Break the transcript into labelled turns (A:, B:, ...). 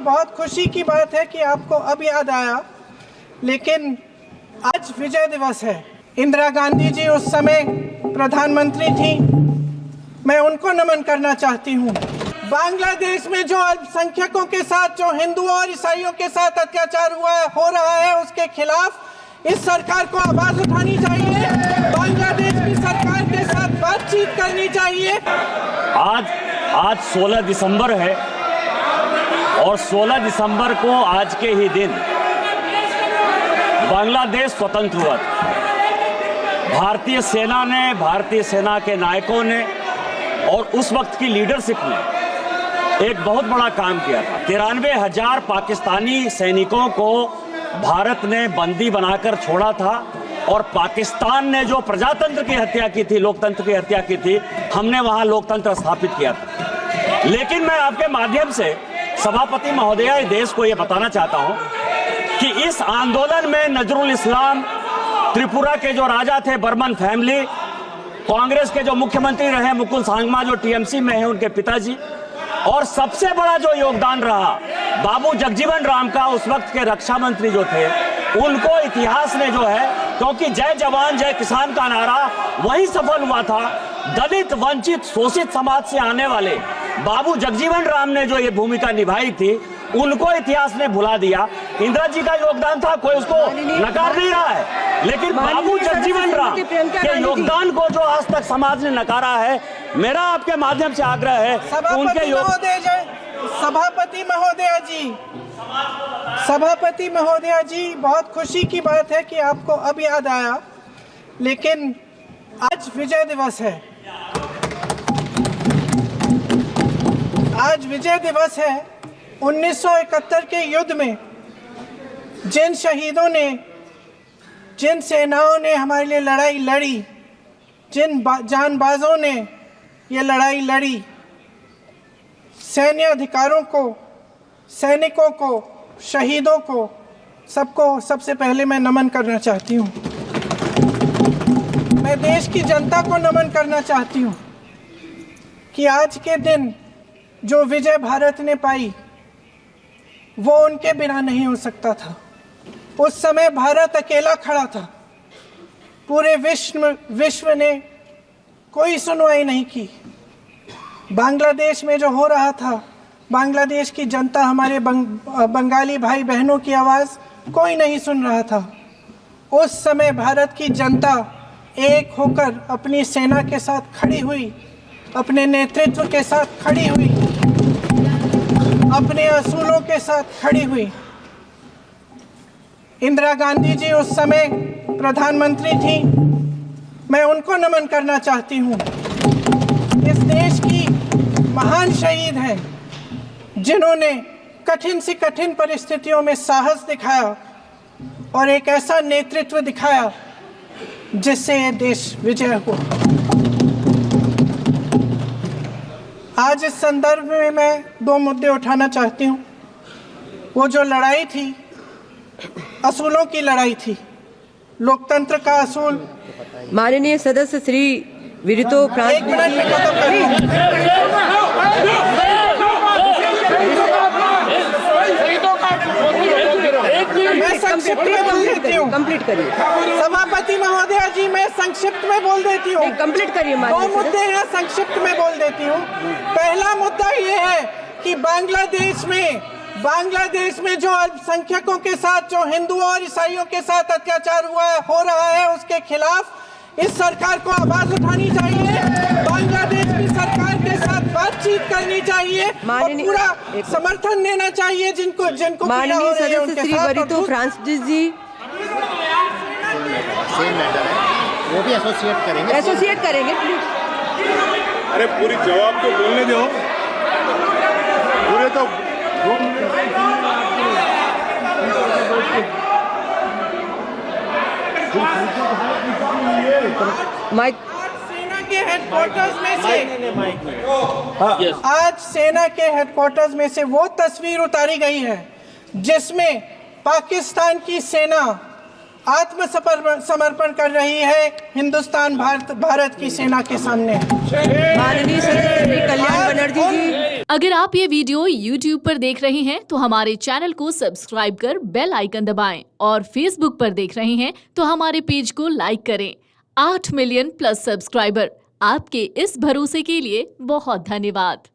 A: बहुत खुशी की बात है कि आपको अब याद आया, लेकिन आज विजय दिवस है। इंदिरा गांधी जी उस समय प्रधानमंत्री थी, मैं उनको नमन करना चाहती हूँ। बांग्लादेश में जो अल्पसंख्यकों के साथ, जो हिंदुओं और ईसाइयों के साथ अत्याचार हो रहा है, उसके खिलाफ इस सरकार को आवाज उठानी चाहिए। बांग्लादेश की सरकार के साथ बातचीत करनी चाहिए।
B: आज 16 दिसंबर है और 16 दिसंबर को आज के ही दिन बांग्लादेश स्वतंत्र हुआ था। भारतीय सेना के नायकों ने और उस वक्त की लीडरशिप ने एक बहुत बड़ा काम किया था। 93,000 पाकिस्तानी सैनिकों को भारत ने बंदी बनाकर छोड़ा था और पाकिस्तान ने जो प्रजातंत्र की हत्या की थी, लोकतंत्र की हत्या की थी, हमने वहां लोकतंत्र स्थापित किया था। लेकिन मैं आपके माध्यम से सभापति महोदया, देश को यह बताना चाहता हूं कि इस आंदोलन में नजरुल इस्लाम, त्रिपुरा के जो राजा थे बर्मन फैमिली, कांग्रेस के जो मुख्यमंत्री रहे मुकुल सांगमा जो टीएमसी में है उनके पिताजी, और सबसे बड़ा जो योगदान रहा बाबू जगजीवन राम का, उस वक्त के रक्षा मंत्री जो थे, उनको इतिहास ने जो है, क्योंकि जय जवान जय किसान का नारा वही सफल हुआ था। दलित, वंचित, शोषित समाज से आने वाले बाबू जगजीवन राम ने जो ये भूमिका निभाई थी, उनको इतिहास ने भुला दिया। इंदिरा जी का योगदान था, कोई उसको नकार नहीं रहा है, लेकिन बाबू जगजीवन राम के योगदान को जो आज तक समाज ने नकारा है, मेरा आपके माध्यम से आग्रह है कि उनके
A: सभापति महोदया जी, बहुत खुशी की बात है कि आपको अब याद आया, लेकिन आज विजय दिवस है। आज विजय दिवस है। 1971 के युद्ध में जिन शहीदों ने, जिन सेनाओं ने हमारे लिए लड़ाई लड़ी, जिन जानबाजों ने ये लड़ाई लड़ी, सैन्य अधिकारों को, सैनिकों को, शहीदों को, सबको सबसे पहले मैं नमन करना चाहती हूँ। मैं देश की जनता को नमन करना चाहती हूँ कि आज के दिन जो विजय भारत ने पाई वो उनके बिना नहीं हो सकता था। उस समय भारत अकेला खड़ा था, पूरे विश्व ने कोई सुनवाई नहीं की। बांग्लादेश में जो हो रहा था, बांग्लादेश की जनता, हमारे बंगाली भाई बहनों की आवाज़ कोई नहीं सुन रहा था। उस समय भारत की जनता एक होकर अपनी सेना के साथ खड़ी हुई, अपने नेतृत्व के साथ खड़ी हुई, अपने असूलों के साथ खड़ी हुई। इंदिरा गांधी जी उस समय प्रधानमंत्री थी, मैं उनको नमन करना चाहती हूँ। इस देश की महान शहीद हैं, जिन्होंने कठिन से कठिन परिस्थितियों में साहस दिखाया और एक ऐसा नेतृत्व दिखाया जिससे ये देश विजय हुआ। आज इस संदर्भ में मैं 2 मुद्दे उठाना चाहती हूँ। वो जो लड़ाई थी, असूलों की लड़ाई थी, लोकतंत्र का असूल।
C: माननीय सदस्य श्री विरितो
A: एक मिनट में खत्म करिए। मैं संक्षिप्त में बोल देती हूँ।
C: कंप्लीट करिए
A: सभापति महोदया जी, मैं संक्षिप्त में बोल देती हूँ।
C: कंप्लीट करिए।
A: 2 मुद्दे हैं, संक्षिप्त में बोल देती हूँ। पहला मुद्दा ये है कि बांग्लादेश में जो अल्पसंख्यकों के साथ, जो हिंदुओं और ईसाइयों के साथ अत्याचार हो रहा है, उसके खिलाफ इस सरकार को आवाज उठानी चाहिए। बांग्लादेश की सरकार के साथ बातचीत करनी चाहिए और पूरा समर्थन देना चाहिए जिनको
C: माननीय सदस्य श्री वरितो फ्रांसिस जी
D: वो भी
C: एसोसिएट करेंगे प्लीज।
E: अरे पूरी जवाब तो बोलने दो, पूरे तो
C: माइक।
A: सेना के हेडक्वार्टर्स में से आज सेना के हेडक्वार्टर्स में से वो तस्वीर उतारी गई है जिसमें पाकिस्तान की सेना आत्मसमर्पण कर रही है हिंदुस्तान भारत की सेना के सामने।
C: माननीय सदस्य श्री कल्याण बनर्जी जी।
F: अगर आप ये वीडियो YouTube पर देख रहे हैं तो हमारे चैनल को सब्सक्राइब कर बेल आइकन दबाएं और Facebook पर देख रहे हैं तो हमारे पेज को लाइक करें। 8 मिलियन प्लस सब्सक्राइबर, आपके इस भरोसे के लिए बहुत धन्यवाद।